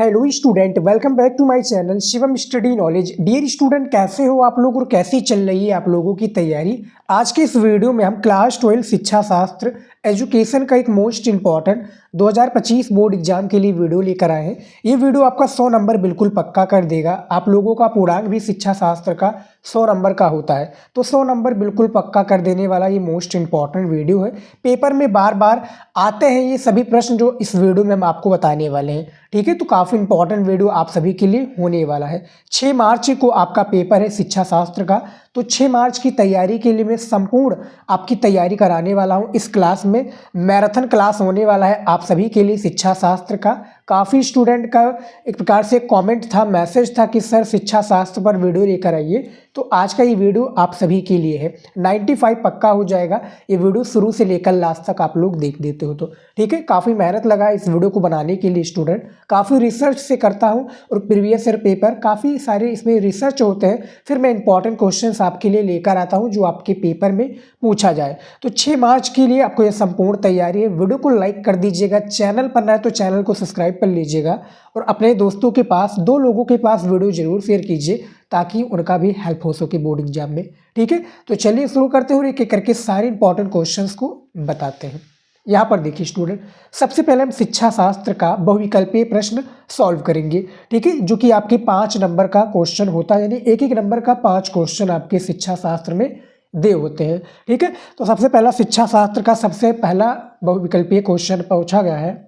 Hello student, welcome back to my channel Shivam study knowledge. Dear student, कैसे हो आप लोग और कैसी चल रही है आप लोगों की तैयारी। आज के इस वीडियो में हम क्लास 12 शिक्षा शास्त्र एजुकेशन का एक मोस्ट इंपॉर्टेंट 2025 बोर्ड एग्जाम के लिए वीडियो लेकर आए हैं। ये वीडियो आपका 100 नंबर बिल्कुल पक्का कर देगा। आप लोगों का पूर्णांक भी शिक्षा शास्त्र का 100 नंबर का होता है, तो 100 नंबर बिल्कुल पक्का कर देने वाला ये मोस्ट इंपॉर्टेंट वीडियो है। पेपर में बार बार आते हैं ये सभी प्रश्न जो इस वीडियो में हम आपको बताने वाले हैं, ठीक है। तो काफ़ी इंपॉर्टेंट वीडियो आप सभी के लिए होने वाला है। 6 मार्च को आपका पेपर है शिक्षा शास्त्र का, तो 6 मार्च की तैयारी के लिए मैं संपूर्ण आपकी तैयारी कराने वाला हूं। इस क्लास में मैराथन क्लास होने वाला है आप सभी के लिए शिक्षा शास्त्र का। काफ़ी स्टूडेंट का एक प्रकार से कमेंट था, मैसेज था कि सर शिक्षा शास्त्र पर वीडियो लेकर आइए, तो आज का ये वीडियो आप सभी के लिए है। 95 पक्का हो जाएगा ये वीडियो शुरू से लेकर लास्ट तक आप लोग देख देते हो तो ठीक है। काफ़ी मेहनत लगा इस वीडियो को बनाने के लिए स्टूडेंट, काफ़ी रिसर्च से करता हूँ और प्रीवियस ईयर पेपर काफ़ी सारे इसमें रिसर्च होते हैं, फिर मैं इंपॉर्टेंट क्वेश्चंस आपके लिए लेकर आता हूँ जो आपके पेपर में पूछा जाए। तो 6 मार्च के लिए आपको ये संपूर्ण तैयारी है। वीडियो को लाइक कर दीजिएगा, चैनल पर नए तो चैनल को सब्सक्राइब कर लीजिएगा और अपने दोस्तों के पास 2 लोगों के पास वीडियो जरूर शेयर कीजिए ताकि उनका भी हेल्प हो सके बोर्ड एग्जाम में, ठीक है। तो चलिए शुरू करते हैं और एक एक करके सारे इंपॉर्टेंट क्वेश्चंस को बताते हैं। यहाँ पर देखिए स्टूडेंट, सबसे पहले हम शिक्षा शास्त्र का बहुविकल्पीय प्रश्न सॉल्व करेंगे, ठीक है, जो कि आपके 5 नंबर का क्वेश्चन होता है, यानी एक एक नंबर का 5 क्वेश्चन आपके शिक्षा शास्त्र में दे होते हैं, ठीक है। तो सबसे पहला शिक्षा शास्त्र का सबसे पहला बहुविकल्पीय क्वेश्चन पूछा गया है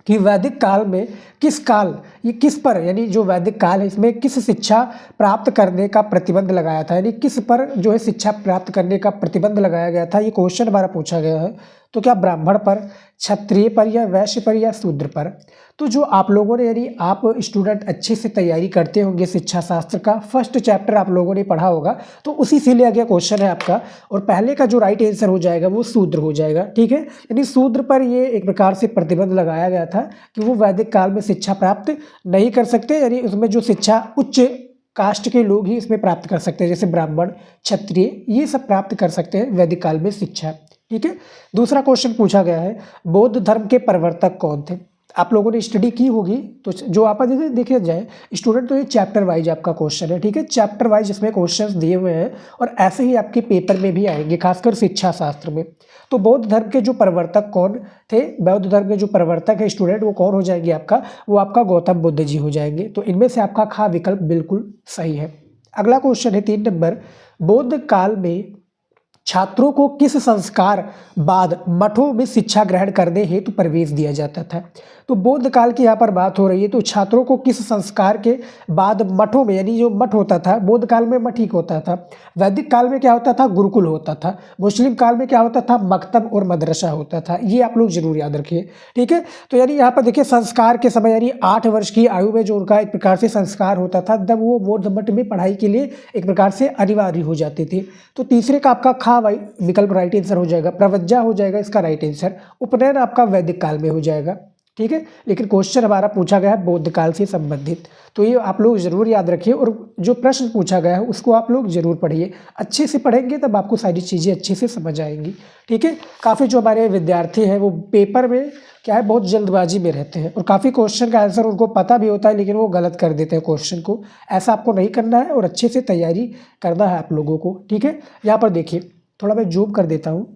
कि वैदिक काल में किस काल ये किस पर, यानी जो वैदिक काल है इसमें किस शिक्षा प्राप्त करने का प्रतिबंध लगाया था, यानी किस पर जो है शिक्षा प्राप्त करने का प्रतिबंध लगाया गया था। ये क्वेश्चन हमारा पूछा गया है। तो क्या ब्राह्मण पर, क्षत्रिय पर या वैश्य पर या शूद्र पर। तो जो आप लोगों ने, यानी आप स्टूडेंट अच्छे से तैयारी करते होंगे शिक्षा शास्त्र का, फर्स्ट चैप्टर आप लोगों ने पढ़ा होगा, तो उसी से लिया गया क्वेश्चन है आपका। और पहले का जो राइट आंसर हो जाएगा वो शूद्र हो जाएगा, ठीक है। यानी शूद्र पर ये एक प्रकार से प्रतिबंध लगाया गया था कि वो वैदिक काल में शिक्षा प्राप्त नहीं कर सकते, यानी उसमें जो शिक्षा उच्च कास्ट के लोग ही इसमें प्राप्त कर सकते हैं, जैसे ब्राह्मण, क्षत्रिय, ये सब प्राप्त कर सकते हैं वैदिक काल में शिक्षा, ठीक है। दूसरा क्वेश्चन पूछा गया है, बौद्ध धर्म के प्रवर्तक कौन थे। आप लोगों ने स्टडी की होगी तो जो आप देखे जाए स्टूडेंट, तो ये चैप्टर वाइज आपका क्वेश्चन है, ठीक है। चैप्टर वाइज इसमें क्वेश्चंस दिए हुए हैं और ऐसे ही आपके पेपर में भी आएंगे, खासकर शिक्षा शास्त्र में। तो बौद्ध धर्म के जो प्रवर्तक कौन थे, बौद्ध धर्म के जो प्रवर्तक है स्टूडेंट, वो कौन हो जाएंगे आपका, वो आपका गौतम बुद्ध जी हो जाएंगे। तो इनमें से आपका खा विकल्प बिल्कुल सही है। अगला क्वेश्चन है 3 नंबर, बौद्ध काल में छात्रों को किस संस्कार बाद मठों में शिक्षा ग्रहण करने हेतु प्रवेश दिया जाता था। तो बौद्ध काल की यहाँ पर बात हो रही है, तो छात्रों को किस संस्कार के बाद मठों में, यानी जो मठ होता था बौद्ध काल में मठ ही होता था, वैदिक काल में क्या होता था, गुरुकुल होता था, मुस्लिम काल में क्या होता था, मकतब और मदरसा होता था। ये आप लोग जरूर याद रखिए, ठीक है। तो यानी यहाँ पर देखिए संस्कार के समय, यानी 8 वर्ष की आयु में जो उनका एक प्रकार से संस्कार होता था, तब वो बौद्ध मठ में पढ़ाई के लिए एक प्रकार से अनिवार्य हो जाते थे। तो तीसरे का आपका खा विकल्प राइट आंसर हो जाएगा, प्रवज्जा हो जाएगा इसका राइट आंसर। उपनयन आपका वैदिक काल में हो जाएगा, ठीक है। लेकिन क्वेश्चन हमारा पूछा गया है बौद्ध काल से संबंधित, तो ये आप लोग जरूर याद रखिए और जो प्रश्न पूछा गया है उसको आप लोग जरूर पढ़िए। अच्छे से पढ़ेंगे तब आपको सारी चीज़ें अच्छे से समझ आएंगी, ठीक है। काफ़ी जो हमारे विद्यार्थी हैं वो पेपर में क्या है बहुत जल्दबाजी में रहते हैं और काफ़ी क्वेश्चन का आंसर उनको पता भी होता है लेकिन वो गलत कर देते हैं क्वेश्चन को। ऐसा आपको नहीं करना है और अच्छे से तैयारी करना है आप लोगों को, ठीक है। यहाँ पर देखिए, थोड़ा मैं जूम कर देता हूँ।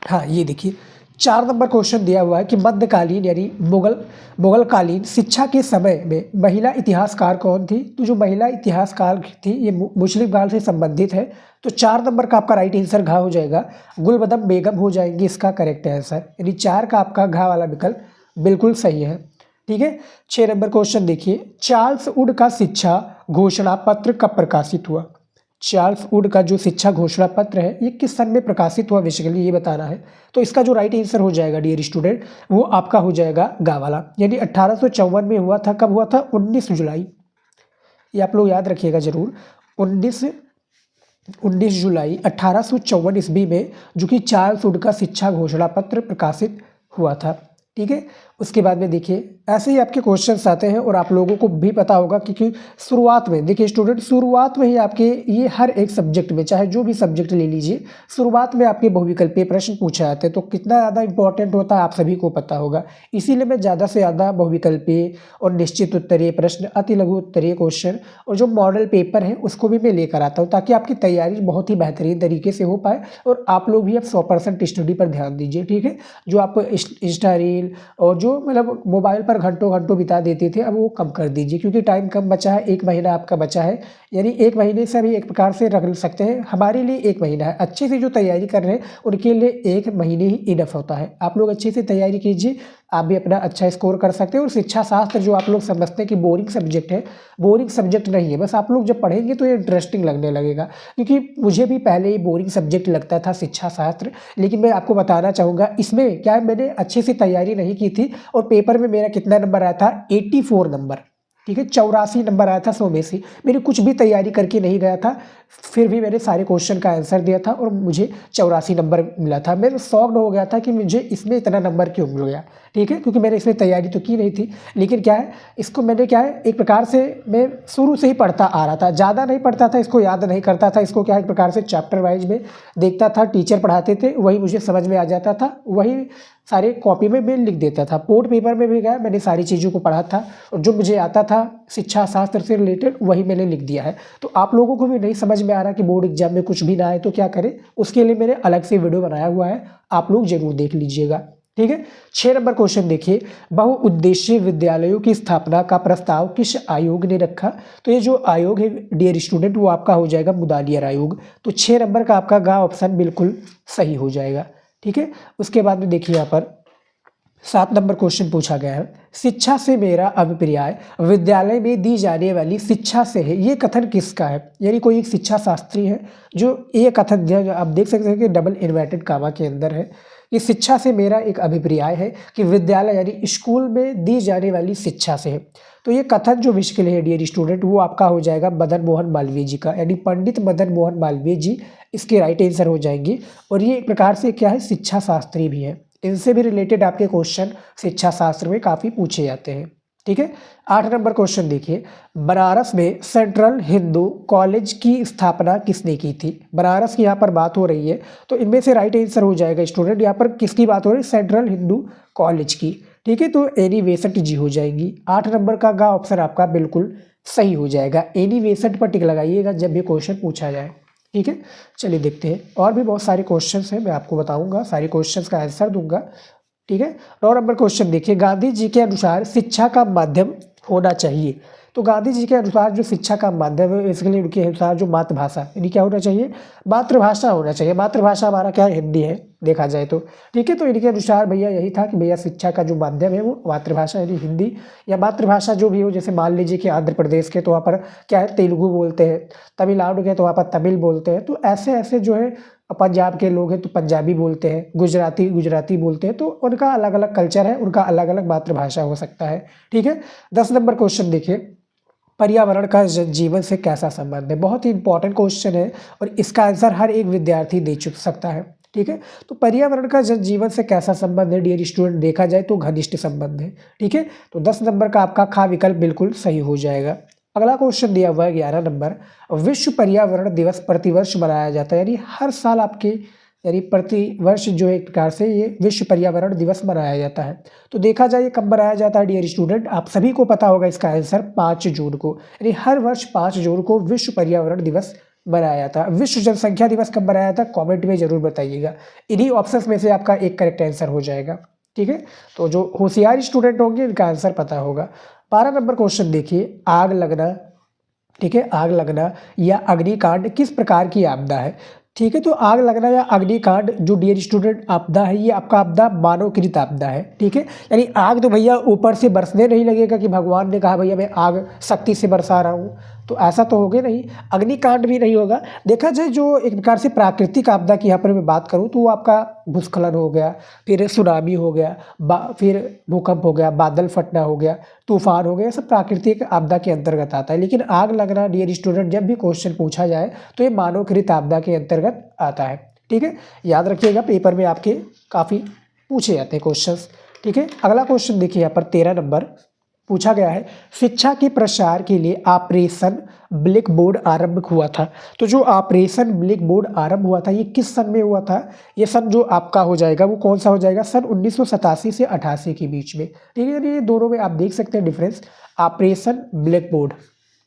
हाँ, ये देखिए 4 नंबर क्वेश्चन दिया हुआ है कि मध्यकालीन यानी मुगलकालीन शिक्षा के समय में महिला इतिहासकार कौन थी। तो जो महिला इतिहासकार थी ये मुस्लिम काल से संबंधित है। तो 4 नंबर का आपका राइट आंसर घा हो जाएगा, गुलबदम बेगम हो जाएंगी इसका करेक्ट आंसर, यानी 4 का आपका घा वाला विकल्प बिल्कुल सही है, ठीक है। 6 नंबर क्वेश्चन देखिए, चार्ल्स वुड का शिक्षा घोषणा पत्र कब प्रकाशित हुआ। चार्ल्स वुड का जो शिक्षा घोषणा पत्र है ये किस सन में प्रकाशित हुआ, बेसिकली ये बताना है। तो इसका जो राइट आंसर हो जाएगा डियर स्टूडेंट, वो आपका हो जाएगा गा वाला, यानी 1854 में हुआ था। कब हुआ था, 19 जुलाई। ये आप लोग याद रखिएगा जरूर, 19 जुलाई 1854 ईस्वी में जो कि चार्ल्स वुड का शिक्षा घोषणा पत्र प्रकाशित हुआ था, ठीक है। उसके बाद में देखिए ऐसे ही आपके क्वेश्चंस आते हैं और आप लोगों को भी पता होगा क्योंकि शुरुआत में देखिए स्टूडेंट, शुरुआत में ही आपके ये हर एक सब्जेक्ट में, चाहे जो भी सब्जेक्ट ले लीजिए, शुरुआत में आपके बहुविकल्पीय प्रश्न पूछे जाते हैं। तो कितना ज़्यादा इंपॉर्टेंट होता है आप सभी को पता होगा। इसीलिए मैं ज़्यादा से ज़्यादा बहुविकल्पीय और निश्चित उत्तरीय प्रश्न, अति लघु उत्तरीय क्वेश्चन और जो मॉडल पेपर है उसको भी मैं लेकर आता हूँ, ताकि आपकी तैयारी बहुत ही बेहतरीन तरीके से हो पाए और आप लोग भी अब 100% स्टडी पर ध्यान दीजिए। ठीक है, जो आप इंस्टा रील और जो मतलब मोबाइल पर घंटों घंटों बिता देते थे, अब वो कम कर दीजिए, क्योंकि टाइम कम बचा है। 1 महीना आपका बचा है, यानी 1 महीने से भी एक प्रकार से रख सकते हैं। हमारे लिए 1 महीना है, अच्छे से जो तैयारी कर रहे हैं उनके लिए 1 महीने ही इनफ होता है। आप लोग अच्छे से तैयारी कीजिए, आप भी अपना अच्छा स्कोर कर सकते हैं। और शिक्षा शास्त्र जो आप लोग समझते हैं कि बोरिंग सब्जेक्ट है, बोरिंग सब्जेक्ट नहीं है। बस आप लोग जब पढ़ेंगे तो ये इंटरेस्टिंग लगने लगेगा, क्योंकि मुझे भी पहले ही बोरिंग सब्जेक्ट लगता था शिक्षा शास्त्र। लेकिन मैं आपको बताना चाहूँगा इसमें क्या है, मैंने अच्छे से तैयारी नहीं की थी और पेपर में मेरा कितना नंबर आया था, 84 नंबर। ठीक है, 84 नंबर आया था 100 में से। मेरी कुछ भी तैयारी करके नहीं गया था, फिर भी मैंने सारे क्वेश्चन का आंसर दिया था और मुझे 84 नंबर मिला था। मैं शॉक्ड हो गया था कि मुझे इसमें इतना नंबर क्यों मिल गया। ठीक है, क्योंकि मैंने इसमें तैयारी तो की नहीं थी, लेकिन क्या है, इसको मैंने क्या है, एक प्रकार से मैं शुरू से ही पढ़ता आ रहा था, ज़्यादा नहीं पढ़ता था, इसको याद नहीं करता था। इसको क्या है, एक प्रकार से चैप्टर वाइज में देखता था, टीचर पढ़ाते थे वही मुझे समझ में आ जाता था, वही सारे कॉपी में मैं लिख देता था। बोर्ड पेपर में भी गया, मैंने सारी चीज़ों को पढ़ा था और जो मुझे आता था शिक्षा शास्त्र से रिलेटेड वही मैंने लिख दिया है। तो आप लोगों को भी नहीं समझ में आ रहा कि बोर्ड एग्जाम में कुछ भी ना आए तो क्या करें, उसके लिए मैंने अलग से वीडियो बनाया हुआ है, आप लोग जरूर देख लीजिएगा। ठीक है, 6 नंबर क्वेश्चन देखिए, बहुउद्देशीय विद्यालयों की स्थापना का प्रस्ताव किस आयोग ने रखा। तो ये जो आयोग है डियर स्टूडेंट, वो आपका हो जाएगा मुदालियर आयोग। तो 6 नंबर का आपका गा ऑप्शन बिल्कुल सही हो जाएगा। ठीक है, उसके बाद में देखिए यहाँ पर 7 नंबर क्वेश्चन पूछा गया है, शिक्षा से मेरा अभिप्राय विद्यालय में दी जाने वाली शिक्षा से है, ये कथन किसका है। यानी कोई एक शिक्षा शास्त्री है जो ये कथन दिया, आप देख सकते हैं कि डबल इन्वर्टेड कामा के अंदर है कि शिक्षा से मेरा एक अभिप्राय है कि विद्यालय यानी स्कूल में दी जाने वाली शिक्षा से है। तो ये कथन जो विश्व के लिए है डियर स्टूडेंट, वो आपका हो जाएगा मदन मोहन मालवीय जी का, यानी पंडित मदन मोहन मालवीय जी इसके राइट आंसर हो जाएंगे। और ये एक प्रकार से क्या है, शिक्षा शास्त्री भी है। इनसे भी रिलेटेड आपके क्वेश्चन शिक्षा शास्त्र में काफ़ी पूछे जाते हैं। ठीक है, 8 नंबर क्वेश्चन देखिए, बनारस में सेंट्रल हिंदू कॉलेज की स्थापना किसने की थी। बनारस की यहाँ पर बात हो रही है, तो इनमें से राइट आंसर हो जाएगा स्टूडेंट, यहाँ पर किसकी बात हो रही है, सेंट्रल हिंदू कॉलेज की। ठीक है, तो एनी वेसट जी हो जाएगी। 8 नंबर का गा ऑप्शन आपका बिल्कुल सही हो जाएगा। एनी वेसट पर टिक लगाइएगा जब ये क्वेश्चन पूछा जाए। ठीक है, चलिए देखते हैं, और भी बहुत सारे क्वेश्चंस हैं, मैं आपको बताऊंगा, सारे क्वेश्चंस का आंसर दूंगा। ठीक है, 9 नंबर क्वेश्चन देखिए, गांधी जी के अनुसार शिक्षा का माध्यम होना चाहिए। तो गांधी जी के अनुसार जो शिक्षा का माध्यम है, इसके लिए उनके अनुसार जो मातृभाषा, यानी क्या होना चाहिए, मातृभाषा होना चाहिए। मातृभाषा हमारा क्या है, हिंदी है देखा जाए तो। ठीक है, तो इनके अनुसार भैया यही था कि भैया शिक्षा का जो माध्यम है वो मातृभाषा यानी हिंदी, या मातृभाषा जो भी हो, जैसे मान लीजिए कि आंध्र प्रदेश के तो वहाँ पर क्या है, तेलुगु बोलते हैं, तमिलनाडु के तो वहाँ पर तमिल बोलते हैं। तो ऐसे ऐसे जो है, पंजाब के लोग हैं तो पंजाबी बोलते हैं, गुजराती बोलते हैं, तो उनका अलग अलग कल्चर है, उनका अलग अलग मातृभाषा हो सकता है। ठीक है, 10 नंबर क्वेश्चन देखिए, पर्यावरण का जीवन से कैसा संबंध है। बहुत ही इंपॉर्टेंट क्वेश्चन है और इसका आंसर हर एक विद्यार्थी दे सकता है। ठीक है, तो पर्यावरण का जीवन से कैसा संबंध है डियर स्टूडेंट, देखा जाए तो घनिष्ठ संबंध है। ठीक है, तो 10 नंबर का आपका खा विकल्प बिल्कुल सही हो जाएगा। अगला क्वेश्चन दिया हुआ है 11 नंबर, विश्व पर्यावरण दिवस प्रतिवर्ष मनाया जाता है, यानी हर साल आपके, यानी प्रतिवर्ष जो एक प्रकार से ये विश्व पर्यावरण दिवस मनाया जाता है। तो देखा जाए ये कब मनाया जाता है डियर स्टूडेंट, आप सभी को पता होगा इसका आंसर 5 जून को, यानी हर वर्ष 5 जून को विश्व पर्यावरण दिवस मनाया जाता है। विश्व जनसंख्या दिवस कब मनाया जाता है, कमेंट में जरूर बताइएगा। इन्हीं ऑप्शंस में से आपका एक करेक्ट आंसर हो जाएगा। ठीक है, तो जो होशियार स्टूडेंट होंगे इनका आंसर पता होगा। 12 नंबर क्वेश्चन देखिए, आग लगना, ठीक है, आग लगना या अग्निकांड किस प्रकार की आपदा है। ठीक है, तो आग लगना या अग्निकांड जो डियर स्टूडेंट आपदा है, ये आपका आपदा मानवकृत आपदा है। ठीक है, यानी आग तो भैया ऊपर से बरसने नहीं लगेगा कि भगवान ने कहा भैया मैं आग शक्ति से बरसा रहा हूँ, तो ऐसा तो होगा नहीं। अग्निकांड भी नहीं होगा। देखा जाए जो एक प्रकार से प्राकृतिक आपदा की यहाँ पर मैं बात करूँ तो वो आपका भूस्खलन हो गया, फिर सुनामी हो गया, फिर भूकंप हो गया, बादल फटना हो गया, तूफान हो गया, सब प्राकृतिक आपदा के अंतर्गत आता है। लेकिन आग लगना डियर स्टूडेंट जब भी क्वेश्चन पूछा जाए तो ये मानवकृत आपदा के अंतर्गत आता है। ठीक है, याद रखिएगा, पेपर में आपके काफ़ी पूछे जाते हैं क्वेश्चंस। ठीक है। अगला क्वेश्चन देखिए यहाँ पर 13 नंबर पूछा गया है, शिक्षा के प्रसार के लिए ऑपरेशन ब्लैक बोर्ड आरंभ हुआ था। तो जो ऑपरेशन ब्लैक बोर्ड आरंभ हुआ था ये किस सन में हुआ था? ये सन जो आपका हो जाएगा वो कौन सा हो जाएगा? सन 1987 से 88 के बीच में। ठीक है, ये दोनों में आप देख सकते हैं डिफरेंस, ऑपरेशन ब्लैक बोर्ड।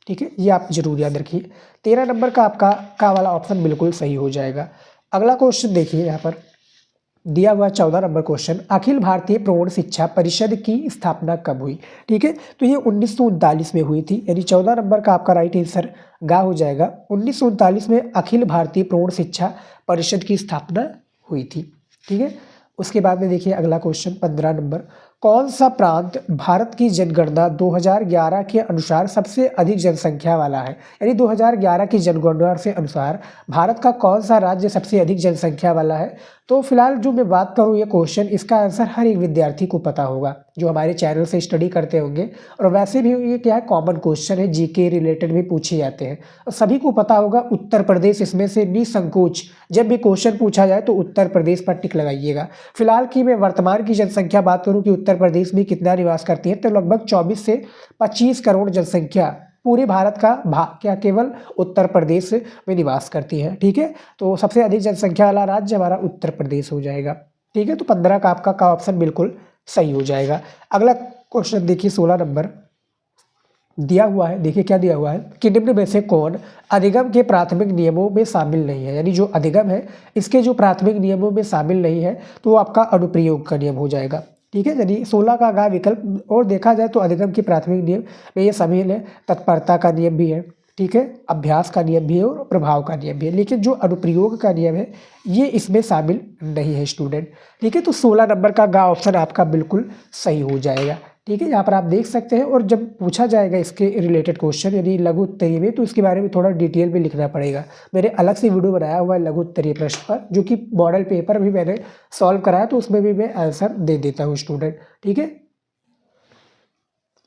ठीक है, ये आप जरूर याद रखिए। 13 नंबर का आपका का वाला ऑप्शन बिल्कुल सही हो जाएगा। अगला क्वेश्चन देखिए यहाँ पर दिया हुआ 14 नंबर क्वेश्चन, अखिल भारतीय प्रौढ़ शिक्षा परिषद की स्थापना कब हुई? ठीक है, तो ये 1939 में हुई थी, यानी 14 नंबर का आपका राइट आंसर गा हो जाएगा। 1939 में अखिल भारतीय प्रौढ़ शिक्षा परिषद की स्थापना हुई थी। ठीक है, उसके बाद में देखिए अगला क्वेश्चन 15 नंबर, कौन सा प्रांत भारत की जनगणना 2011 के अनुसार सबसे अधिक जनसंख्या वाला है? यानी 2011 की जनगणना से अनुसार भारत का कौन सा राज्य सबसे अधिक जनसंख्या वाला है? तो फिलहाल जो मैं बात करूँ ये क्वेश्चन, इसका आंसर हर एक विद्यार्थी को पता होगा जो हमारे चैनल से स्टडी करते होंगे, और वैसे भी ये क्या है, कॉमन क्वेश्चन है, जीके रिलेटेड भी पूछे जाते हैं और सभी को पता होगा। उत्तर प्रदेश इसमें से निसंकोच जब भी क्वेश्चन पूछा जाए तो उत्तर प्रदेश पर टिक लगाइएगा। फिलहाल की मैं वर्तमान की जनसंख्या बात करूँ कि उत्तर प्रदेश में कितना निवास करती है, तो लगभग 24 से 25 करोड़ जनसंख्या पूरे भारत का क्या केवल उत्तर प्रदेश में निवास करती है। ठीक है, तो सबसे अधिक जनसंख्या वाला राज्य हमारा उत्तर प्रदेश हो जाएगा। ठीक है, तो 15 का आपका का ऑप्शन बिल्कुल सही हो जाएगा। अगला क्वेश्चन देखिए 16 नंबर दिया हुआ है, देखिए क्या दिया हुआ है कि निम्न में से कौन अधिगम के प्राथमिक नियमों में शामिल नहीं है? यानी जो अधिगम है इसके जो प्राथमिक नियमों में शामिल नहीं है तो वो आपका अनुप्रयोग का नियम हो जाएगा। ठीक है, यानी 16 का गा विकल्प। और देखा जाए तो अधिगम के प्राथमिक नियम में ये शामिल है, तत्परता का नियम भी है, ठीक है, अभ्यास का नियम भी है और प्रभाव का नियम भी है, लेकिन जो अनुप्रयोग का नियम है ये इसमें शामिल नहीं है स्टूडेंट। ठीक है, तो 16 नंबर का गा ऑप्शन आपका बिल्कुल सही हो जाएगा। ठीक है, यहाँ पर आप देख सकते हैं, और जब पूछा जाएगा इसके रिलेटेड क्वेश्चन यानी लघु उत्तरीय में, तो इसके बारे में थोड़ा डिटेल में लिखना पड़ेगा। मैंने अलग से वीडियो बनाया हुआ है लघु उत्तरीय प्रश्न पर, जो कि मॉडल पेपर भी मैंने सॉल्व कराया, तो उसमें भी मैं आंसर दे देता हूँ स्टूडेंट। ठीक है,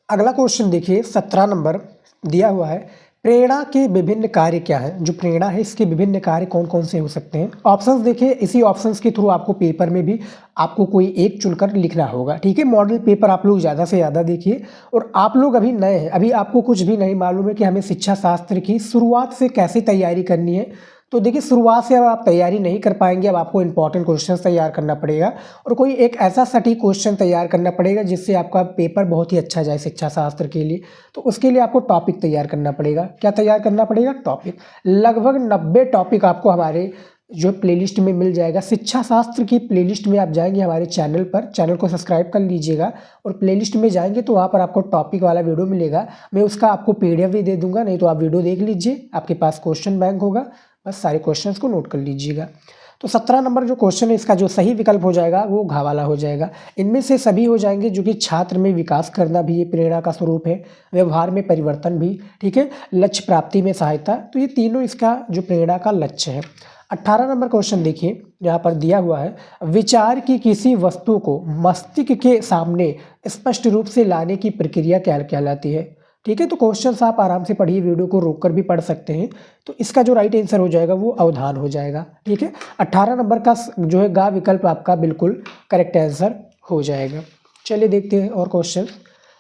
अगला क्वेश्चन देखिए 17 नंबर दिया हुआ है, प्रेरणा के विभिन्न कार्य क्या है? जो प्रेरणा है इसके विभिन्न कार्य कौन कौन से हो सकते हैं? ऑप्शंस देखिए, इसी ऑप्शंस के थ्रू आपको पेपर में भी आपको कोई एक चुनकर लिखना होगा। ठीक है, मॉडल पेपर आप लोग ज़्यादा से ज़्यादा देखिए, और आप लोग अभी नए हैं, अभी आपको कुछ भी नहीं मालूम है कि हमें शिक्षा शास्त्र की शुरुआत से कैसे तैयारी करनी है। तो देखिए शुरुआत से अब आप तैयारी नहीं कर पाएंगे, अब आपको इंपॉर्टेंट क्वेश्चन तैयार करना पड़ेगा, और कोई एक ऐसा सटीक क्वेश्चन तैयार करना पड़ेगा जिससे आपका पेपर बहुत ही अच्छा जाए शिक्षा शास्त्र के लिए। तो उसके लिए आपको टॉपिक तैयार करना पड़ेगा। क्या तैयार करना पड़ेगा? टॉपिक। लगभग 90 टॉपिक आपको हमारे जो प्लेलिस्ट में मिल जाएगा। शिक्षा शास्त्र की प्लेलिस्ट में आप जाएंगे हमारे चैनल पर, चैनल को सब्सक्राइब कर लीजिएगा, और प्लेलिस्ट में जाएंगे तो वहाँ पर आपको टॉपिक वाला वीडियो मिलेगा। मैं उसका आपको PDF भी दे दूंगा, नहीं तो आप वीडियो देख लीजिए, आपके पास क्वेश्चन बैंक होगा, बस सारे क्वेश्चंस को नोट कर लीजिएगा। तो 17 नंबर जो क्वेश्चन है इसका जो सही विकल्प हो जाएगा वो घ वाला हो जाएगा। इनमें से सभी हो जाएंगे जो कि छात्र में विकास करना भी ये प्रेरणा का स्वरूप है, व्यवहार में परिवर्तन भी, ठीक है, लक्ष्य प्राप्ति में सहायता, तो ये तीनों इसका जो प्रेरणा का लक्ष्य है। 18 नंबर क्वेश्चन देखिए, यहाँ पर दिया हुआ है, विचार की किसी वस्तु को मस्तिष्क के सामने स्पष्ट रूप से लाने की प्रक्रिया क्या कहलाती है? ठीक है, तो क्वेश्चंस आप आराम से पढ़िए, वीडियो को रोककर भी पढ़ सकते हैं। तो इसका जो राइट आंसर हो जाएगा वो अवधान हो जाएगा। ठीक है, 18 नंबर का जो है गा विकल्प आपका बिल्कुल करेक्ट आंसर हो जाएगा। चलिए देखते हैं और क्वेश्चन।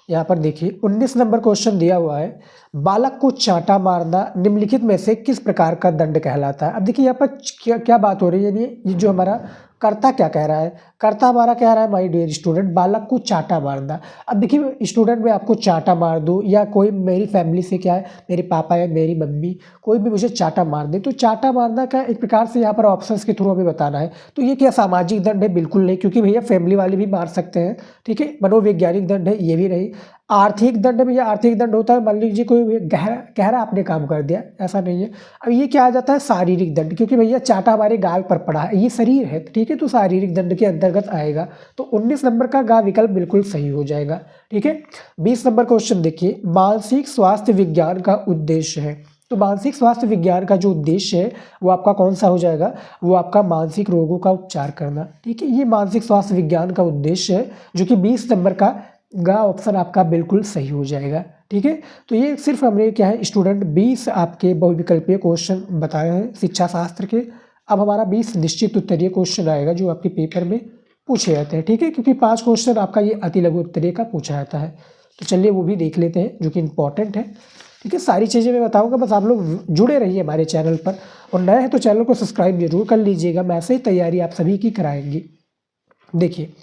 यहाँ पर देखिए 19 नंबर क्वेश्चन दिया हुआ है, बालक को चांटा मारना निम्नलिखित में से किस प्रकार का दंड कहलाता है? अब देखिए यहाँ पर क्या बात हो रही है, यानी ये जो हमारा कर्ता क्या कह रहा है, कर्ता हमारा कह रहा है माय डियर स्टूडेंट बालक को चांटा मारना। अब देखिए स्टूडेंट, मैं आपको चांटा मार दूँ या कोई मेरी फैमिली से क्या है, मेरे पापा या मेरी मम्मी कोई भी मुझे चांटा मार दे, तो चांटा मारना का एक प्रकार से यहाँ पर ऑप्शंस के थ्रू हमें बताना है। तो ये क्या सामाजिक दंड है? बिल्कुल नहीं, क्योंकि भैया फैमिली वाले भी मार सकते हैं। ठीक है, मनोवैज्ञानिक दंड है, ये भी नहीं। आर्थिक दंड में, या आर्थिक दंड होता है मान लीजिए कोई गहरा आपने काम कर दिया, ऐसा नहीं है। अब ये क्या आ जाता है? शारीरिक दंड, क्योंकि भैया चांटा हमारे गाल पर पड़ा है, ये शरीर है, ठीक है, तो शारीरिक दंड के अंतर्गत आएगा। तो 19 नंबर का गा विकल्प बिल्कुल सही हो जाएगा। ठीक है, 20 नंबर क्वेश्चन देखिए, मानसिक स्वास्थ्य विज्ञान का उद्देश्य है। तो मानसिक स्वास्थ्य विज्ञान का जो उद्देश्य है वो आपका कौन सा हो जाएगा? वो आपका मानसिक रोगों का उपचार करना। ठीक है, ये मानसिक स्वास्थ्य विज्ञान का उद्देश्य है, जो कि 20 नंबर का गा ऑप्शन आपका बिल्कुल सही हो जाएगा। ठीक है, तो ये सिर्फ हमने क्या है स्टूडेंट 20 आपके बहुविकल्पीय क्वेश्चन बताए हैं शिक्षा शास्त्र के। अब हमारा 20 निश्चित उत्तरीय क्वेश्चन आएगा जो आपके पेपर में पूछे जाते हैं, ठीक है, क्योंकि 5 क्वेश्चन आपका ये अति लघु उत्तरीय का पूछा जाता है। तो चलिए वो भी देख लेते हैं जो कि इम्पॉर्टेंट है, ठीक है। सारी चीज़ें मैं बताऊंगा, बस आप लोग जुड़े रहिए हमारे चैनल पर, और नए हैं तो चैनल को सब्सक्राइब जरूर कर लीजिएगा। मैं ऐसे ही तैयारी आप सभी की कराएंगी। देखिए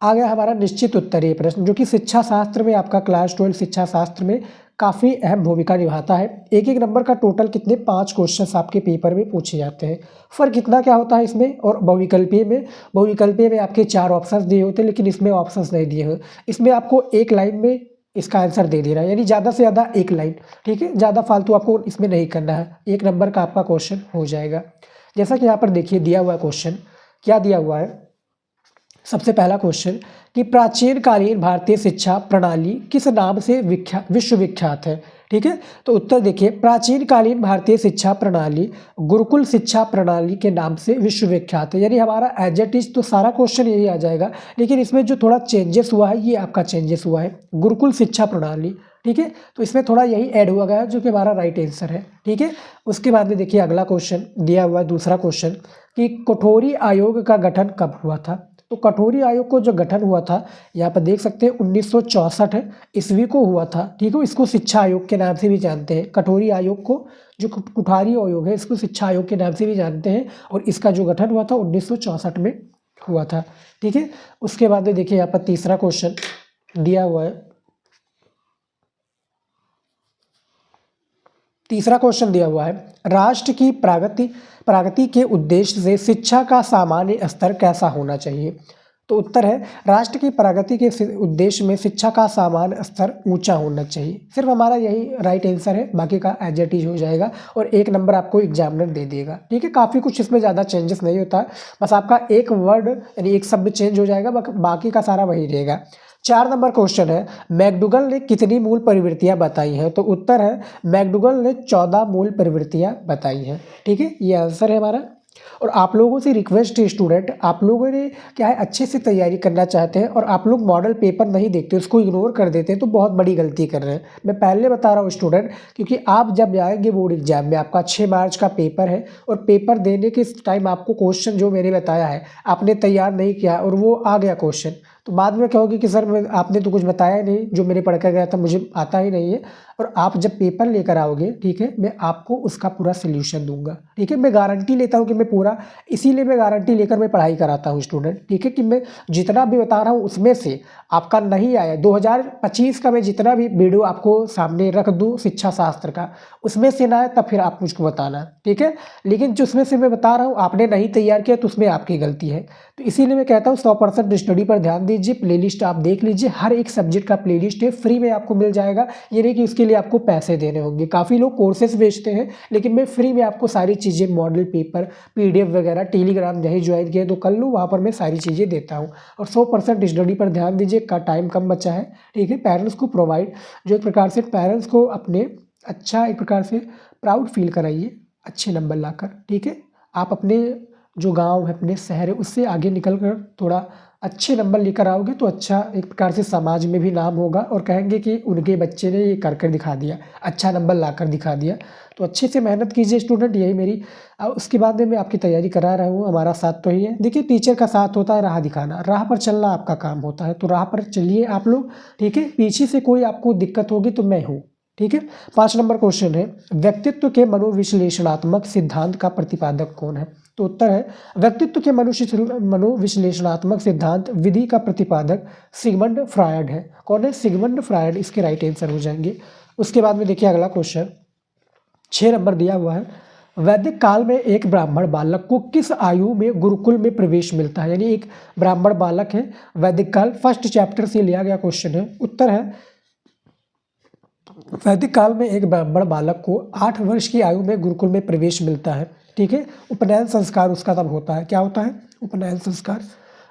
आ गया हमारा निश्चित उत्तरीय प्रश्न, जो कि शिक्षा शास्त्र में आपका क्लास 12 शिक्षा शास्त्र में काफ़ी अहम भूमिका निभाता है। एक एक नंबर का टोटल कितने 5 क्वेश्चंस आपके पेपर में पूछे जाते हैं। फ़र्क कितना क्या होता है इसमें और बहुविकल्पीय में आपके 4 ऑप्शंस दिए होते हैं, लेकिन इसमें ऑप्शंस नहीं दिए हुए। इसमें आपको एक लाइन में इसका आंसर दे देना है, यानी ज़्यादा से ज़्यादा एक लाइन, ठीक है। ज़्यादा फालतू आपको इसमें नहीं करना है, 1 नंबर का आपका क्वेश्चन हो जाएगा। जैसा कि यहाँ पर देखिए दिया हुआ क्वेश्चन क्या दिया हुआ है। सबसे पहला क्वेश्चन कि प्राचीन कालीन भारतीय शिक्षा प्रणाली किस नाम से विश्वविख्यात है, ठीक है। तो उत्तर देखिए, प्राचीन कालीन भारतीय शिक्षा प्रणाली गुरुकुल शिक्षा प्रणाली के नाम से विश्वविख्यात है। यानी हमारा एज इट इज तो सारा क्वेश्चन यही आ जाएगा, लेकिन इसमें जो थोड़ा चेंजेस हुआ है, ये आपका चेंजेस हुआ है गुरुकुल शिक्षा प्रणाली, ठीक है। तो इसमें थोड़ा यही ऐड हुआ गया है, जो कि हमारा राइट आंसर है, ठीक है। उसके बाद में देखिए अगला क्वेश्चन दिया हुआ है, दूसरा क्वेश्चन कि कठोरी आयोग का गठन कब हुआ था। तो कठोरी आयोग को जो गठन हुआ था, यहाँ पर देख सकते हैं 1964 ईस्वी को हुआ था, ठीक है। इसको शिक्षा आयोग के नाम से भी जानते हैं। कठोरी आयोग को, जो कुठारी आयोग है, इसको शिक्षा आयोग के नाम से भी जानते हैं, और इसका जो गठन हुआ था 1964 में हुआ था, ठीक है। उसके बाद में देखिए यहाँ पर तीसरा क्वेश्चन दिया हुआ है। तीसरा क्वेश्चन दिया हुआ है, राष्ट्र की प्रगति के उद्देश्य से शिक्षा का सामान्य स्तर कैसा होना चाहिए। तो उत्तर है, राष्ट्र की प्रगति के उद्देश्य में शिक्षा का सामान्य स्तर ऊंचा होना चाहिए। सिर्फ हमारा यही राइट आंसर है, बाकी का एज इट इज हो जाएगा, और 1 नंबर आपको एग्जामिनर दे देगा, ठीक है। काफ़ी कुछ इसमें ज़्यादा चेंजेस नहीं होता है, बस आपका एक वर्ड यानी एक शब्द चेंज हो जाएगा, बाकी का सारा वही रहेगा। 4 नंबर क्वेश्चन है, मैकडूगल ने कितनी मूल प्रवृत्तियां बताई हैं। तो उत्तर है, मैकडूगल ने 14 मूल प्रवृत्तियां बताई हैं, ठीक है। ये आंसर है हमारा। और आप लोगों से रिक्वेस्ट है स्टूडेंट, आप लोगों ने क्या है अच्छे से तैयारी करना चाहते हैं और आप लोग मॉडल पेपर नहीं देखते, उसको इग्नोर कर देते हैं, तो बहुत बड़ी गलती कर रहे हैं। मैं पहले बता रहा हूँ स्टूडेंट, क्योंकि आप जब जाएंगे बोर्ड एग्जाम में, आपका 6 मार्च का पेपर है, और पेपर देने के टाइम आपको क्वेश्चन जो मैंने बताया है आपने तैयार नहीं किया और वो आ गया क्वेश्चन, तो बाद में कहोगे कि सर आपने तो कुछ बताया नहीं, जो मेरे पढ़ कर गया था मुझे आता ही नहीं है। और आप जब पेपर लेकर आओगे, ठीक है, मैं आपको उसका पूरा सोल्यूशन दूंगा, ठीक है। मैं गारंटी लेता हूँ कि मैं पूरा, इसीलिए मैं गारंटी लेकर मैं पढ़ाई कराता हूँ स्टूडेंट, ठीक है, कि मैं जितना भी बता रहा हूँ उसमें से आपका नहीं आया 2025 का मैं जितना भी वीडियो आपको सामने रख दूँ शिक्षा शास्त्र का, उसमें से ना आए तब फिर आप मुझको बताना, ठीक है। लेकिन जो उसमें से मैं बता रहा हूँ आपने नहीं तैयार किया, तो उसमें आपकी गलती है। तो इसीलिए मैं कहता हूँ 100% स्टडी पर ध्यान दीजिए। प्लेलिस्ट आप देख लीजिए, हर एक सब्जेक्ट का प्लेलिस्ट है, फ्री में आपको मिल जाएगा। ये नहीं कि उसके लिए आपको पैसे देने होंगे। काफ़ी लोग कोर्सेज बेचते हैं, लेकिन मैं फ्री में आपको सारी चीज़ें, मॉडल पेपर, PDF वगैरह, टेलीग्राम नहीं ज्वाइन किया तो कर लो, वहाँ पर मैं सारी चीज़ें देता हूँ। और 100% स्टडी पर ध्यान दीजिए, का टाइम कम बचा है, ठीक है। पेरेंट्स को प्रोवाइड, जो एक प्रकार से पेरेंट्स को अपने अच्छा एक प्रकार से प्राउड फील कराइए अच्छे नंबर लाकर, ठीक है। आप अपने जो गांव है, अपने शहर है, उससे आगे निकल कर थोड़ा अच्छे नंबर लेकर आओगे तो अच्छा एक प्रकार से समाज में भी नाम होगा, और कहेंगे कि उनके बच्चे ने ये कर दिखा दिया, अच्छा नंबर लाकर दिखा दिया। तो अच्छे से मेहनत कीजिए स्टूडेंट, यही मेरी। उसके बाद में मैं आपकी तैयारी करा रहा हूँ, हमारा साथ तो ही है। देखिए टीचर का साथ होता है राह दिखाना, राह पर चलना आपका काम होता है, तो राह पर चलिए आप लोग, ठीक है। पीछे से कोई आपको दिक्कत होगी तो मैं हूँ, ठीक है। 5 नंबर क्वेश्चन है, व्यक्तित्व के मनोविश्लेषणात्मक सिद्धांत का प्रतिपादक कौन है। तो उत्तर है, व्यक्तित्व के मनोविश्लेषणात्मक सिद्धांत विधि का प्रतिपादक सिगमंड फ्रायड है। कौन है? सिगमंड फ्रायड, इसके राइट आंसर हो जाएंगे। उसके बाद में देखिए अगला क्वेश्चन 6 नंबर दिया हुआ है, वैदिक काल में एक ब्राह्मण बालक को किस आयु में गुरुकुल में प्रवेश मिलता है। यानी एक ब्राह्मण बालक है, वैदिक काल, फर्स्ट चैप्टर से लिया गया क्वेश्चन है। उत्तर है, वैदिक काल में एक ब्राह्मण बालक को 8 वर्ष की आयु में गुरुकुल में प्रवेश मिलता है, ठीक है। उपनयन संस्कार उसका तब होता है, क्या होता है? उपनयन संस्कार।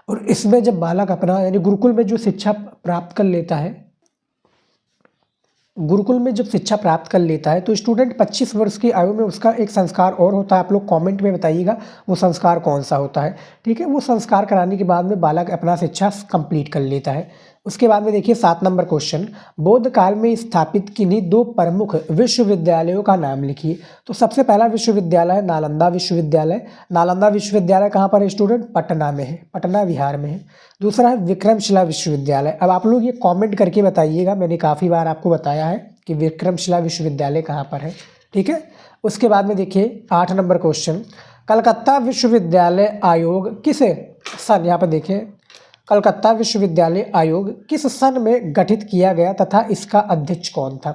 और इसमें जब बालक अपना यानी गुरुकुल में जो शिक्षा प्राप्त कर लेता है, गुरुकुल में जब शिक्षा प्राप्त कर लेता है तो स्टूडेंट 25 वर्ष की आयु में उसका एक संस्कार और होता है। आप लोग कमेंट में बताइएगा वो संस्कार कौन सा होता है, ठीक है। वो संस्कार कराने के बाद में बालक अपना शिक्षा कंप्लीट कर लेता है। उसके बाद में देखिए 7 नंबर क्वेश्चन, बौद्ध काल में स्थापित किन्हीं दो प्रमुख विश्वविद्यालयों का नाम लिखिए। तो सबसे पहला विश्वविद्यालय है नालंदा विश्वविद्यालय। नालंदा विश्वविद्यालय कहाँ पर है स्टूडेंट? पटना में है, पटना बिहार में है। दूसरा है विक्रमशिला विश्वविद्यालय। अब आप लोग ये कॉमेंट करके बताइएगा, मैंने काफ़ी बार आपको बताया है कि विक्रमशिला विश्वविद्यालय कहाँ पर है, ठीक है। उसके बाद में देखिए 8 नंबर क्वेश्चन, कलकत्ता विश्वविद्यालय आयोग किस सन, यहाँ पर देखिए कलकत्ता विश्वविद्यालय आयोग किस सन में गठित किया गया तथा इसका अध्यक्ष कौन था?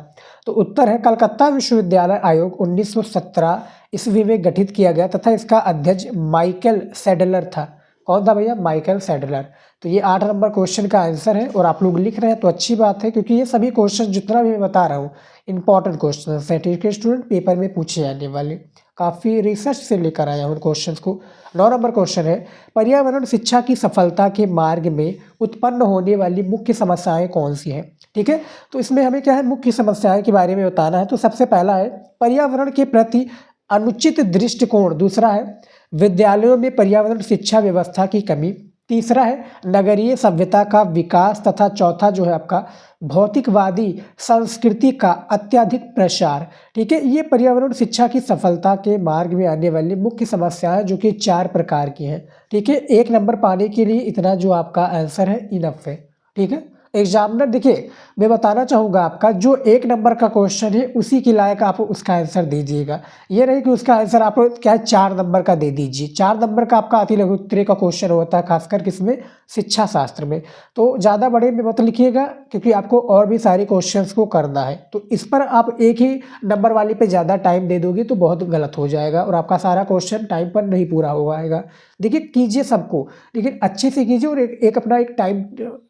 तो उत्तर है कलकत्ता विश्वविद्यालय आयोग 1917 ईस्वी में गठित किया गया तथा इसका अध्यक्ष माइकल सैडलर था। कौन था भैया? Michael Sadler. तो ये 8 नंबर क्वेश्चन का आंसर है और आप लोग लिख रहे हैं तो अच्छी बात है, क्योंकि ये सभी क्वेश्चन जितना भी मैं बता रहा हूँ इंपॉर्टेंट क्वेश्चन है, ठीक है स्टूडेंट, पेपर में पूछे जाने वाले, काफ़ी रिसर्च से लेकर आया हूँ क्वेश्चंस को। 9 नंबर क्वेश्चन है, पर्यावरण शिक्षा की सफलता के मार्ग में उत्पन्न होने वाली मुख्य समस्याएं कौन सी हैं? ठीक है, तो इसमें हमें क्या है, मुख्य समस्याएं के बारे में बताना है। तो सबसे पहला है पर्यावरण के प्रति अनुचित दृष्टिकोण। दूसरा है विद्यालयों में पर्यावरण शिक्षा व्यवस्था की कमी। तीसरा है नगरीय सभ्यता का विकास तथा चौथा जो है आपका भौतिकवादी संस्कृति का अत्यधिक प्रसार। ठीक है, ये पर्यावरण शिक्षा की सफलता के मार्ग में आने वाली मुख्य समस्याएं जो कि 4 प्रकार की हैं। ठीक है, 1 नंबर पाने के लिए इतना जो आपका आंसर है इनफ है। ठीक है, एग्जामिनर देखिए मैं बताना चाहूँगा आपका जो 1 नंबर का क्वेश्चन है उसी के लायक आप उसका आंसर दीजिएगा। ये नहीं कि उसका आंसर आप क्या 4 नंबर का दे दीजिए। 4 नंबर का आपका अति लघु उत्तरीय का क्वेश्चन होता है, खासकर किसमें, शिक्षा शास्त्र में। तो ज़्यादा बड़े में मत लिखिएगा क्योंकि आपको और भी सारे क्वेश्चंस को करना है। तो इस पर आप एक ही नंबर वाले पे ज़्यादा टाइम दे दोगे तो बहुत गलत हो जाएगा और आपका सारा क्वेश्चन टाइम पर नहीं पूरा हो पाएगा। देखिए कीजिए सबको, लेकिन अच्छे से कीजिए और एक अपना एक टाइम,